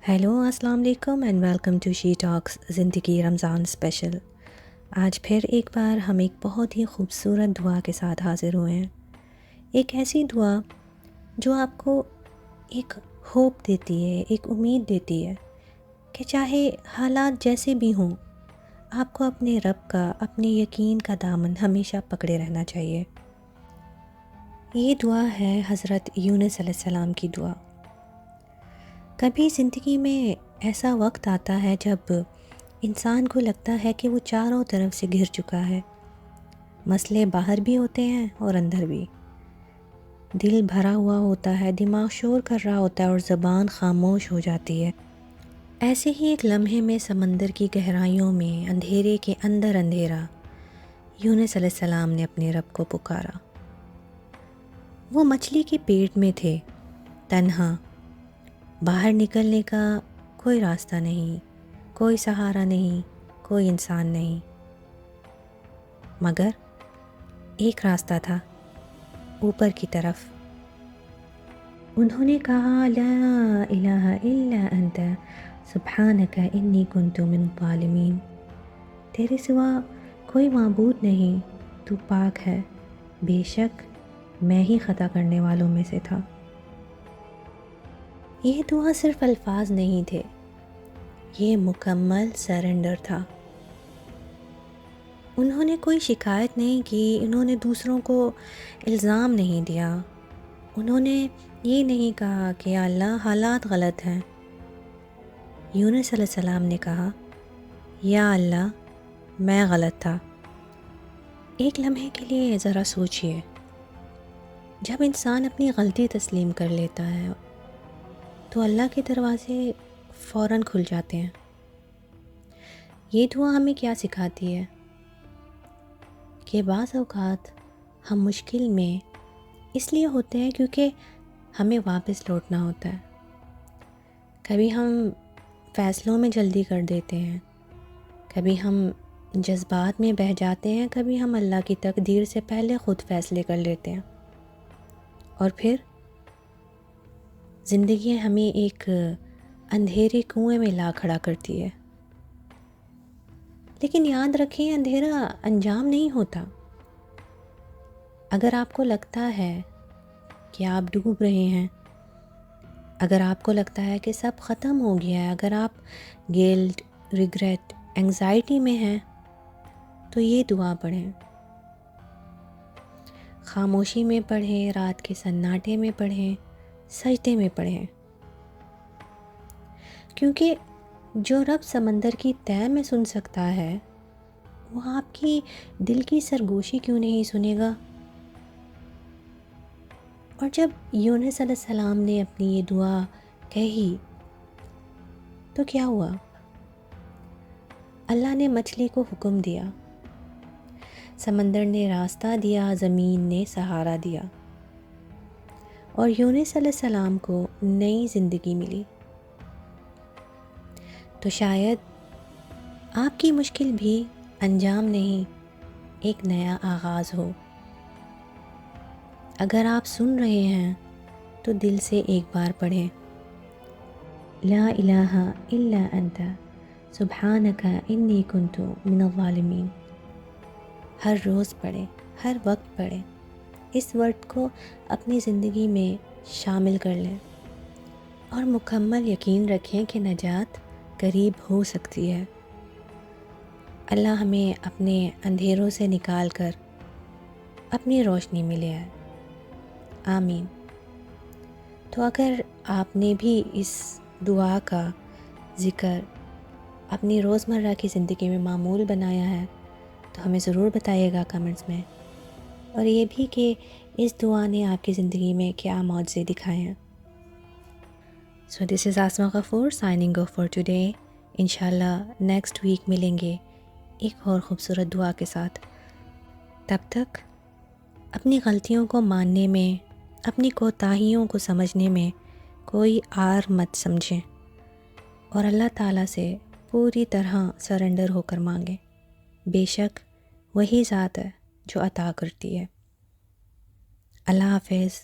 Hello السلام علیکم and welcome to شی ٹاکس زندگی رمضان اسپیشل۔ آج پھر ایک بار ہم ایک بہت ہی خوبصورت دعا کے ساتھ حاضر ہوئے ہیں۔ ایک ایسی دعا جو آپ کو ایک ہوپ دیتی ہے، ایک امید دیتی ہے کہ چاہے حالات جیسے بھی ہوں، آپ کو اپنے رب کا، اپنے یقین کا دامن ہمیشہ پکڑے رہنا چاہیے۔ یہ دعا ہے حضرت یونس علیہ السلام کی دعا۔ کبھی زندگی میں ایسا وقت آتا ہے جب انسان کو لگتا ہے کہ وہ چاروں طرف سے گھر چکا ہے، مسئلے باہر بھی ہوتے ہیں اور اندر بھی، دل بھرا ہوا ہوتا ہے، دماغ شور کر رہا ہوتا ہے اور زبان خاموش ہو جاتی ہے۔ ایسے ہی ایک لمحے میں سمندر کی گہرائیوں میں اندھیرے کے اندر اندھیرا یونس علیہ السلام نے اپنے رب کو پکارا۔ وہ مچھلی کے پیٹ میں تھے، تنہا، باہر نکلنے کا کوئی راستہ نہیں، کوئی سہارا نہیں، کوئی انسان نہیں، مگر ایک راستہ تھا، اوپر کی طرف۔ انہوں نے کہا لا الہ الا انت سبحانک انی کنت من الظالمین، تیرے سوا کوئی معبود نہیں، تو پاک ہے، بے شک میں ہی خطا کرنے والوں میں سے تھا۔ یہ دعا صرف الفاظ نہیں تھے، یہ مکمل سرنڈر تھا۔ انہوں نے کوئی شکایت نہیں کی، انہوں نے دوسروں کو الزام نہیں دیا، انہوں نے یہ نہیں کہا کہ یا اللہ حالات غلط ہیں۔ یونس علیہ السلام نے کہا یا اللہ میں غلط تھا۔ ایک لمحے کے لیے ذرا سوچئے، جب انسان اپنی غلطی تسلیم کر لیتا ہے تو اللہ کے دروازے فوراً کھل جاتے ہیں۔ یہ دعا ہمیں کیا سکھاتی ہے کہ بعض اوقات ہم مشکل میں اس لیے ہوتے ہیں کیونکہ ہمیں واپس لوٹنا ہوتا ہے۔ کبھی ہم فیصلوں میں جلدی کر دیتے ہیں، کبھی ہم جذبات میں بہہ جاتے ہیں، کبھی ہم اللہ کی تقدیر سے پہلے خود فیصلے کر لیتے ہیں، اور پھر زندگی ہمیں ایک اندھیرے کنویں میں لا کھڑا کرتی ہے۔ لیکن یاد رکھیں، اندھیرا انجام نہیں ہوتا۔ اگر آپ کو لگتا ہے کہ آپ ڈوب رہے ہیں، اگر آپ کو لگتا ہے کہ سب ختم ہو گیا ہے، اگر آپ گلٹ، ریگریٹ، انگزائٹی میں ہیں، تو یہ دعا پڑھیں۔ خاموشی میں پڑھیں، رات کے سناٹے میں پڑھیں، سجدے میں پڑھیں، کیونکہ جو رب سمندر کی تہ میں سن سکتا ہے، وہ آپ کی دل کی سرگوشی کیوں نہیں سنے گا؟ اور جب یونس علیہ السلام نے اپنی یہ دعا کہی تو کیا ہوا؟ اللہ نے مچھلی کو حکم دیا، سمندر نے راستہ دیا، زمین نے سہارا دیا، اور یونس علیہ السلام کو نئی زندگی ملی۔ تو شاید آپ کی مشکل بھی انجام نہیں، ایک نیا آغاز ہو۔ اگر آپ سن رہے ہیں تو دل سے ایک بار پڑھیں، لا الہ الا انت سبحانک انی کنت من الظالمین۔ ہر روز پڑھیں، ہر وقت پڑھیں، اس ورڈ کو اپنی زندگی میں شامل کر لیں، اور مکمل یقین رکھیں کہ نجات قریب ہو سکتی ہے۔ اللہ ہمیں اپنے اندھیروں سے نکال کر اپنی روشنی میں لے آئے، آمین۔ تو اگر آپ نے بھی اس دعا کا ذکر اپنی روزمرہ کی زندگی میں معمول بنایا ہے تو ہمیں ضرور بتائیے گا کمنٹس میں، اور یہ بھی کہ اس دعا نے آپ کی زندگی میں کیا معجزے دکھائے ہیں۔ سو دس از آسما غفور سائننگ آف فار ٹوڈے۔ انشاءاللہ نیکسٹ ویک ملیں گے ایک اور خوبصورت دعا کے ساتھ۔ تب تک اپنی غلطیوں کو ماننے میں، اپنی کوتاہیوں کو سمجھنے میں کوئی آر مت سمجھیں، اور اللہ تعالیٰ سے پوری طرح سرنڈر ہو کر مانگیں۔ بے شک وہی ذات ہے جو عطا کرتی ہے۔ اللہ حافظ۔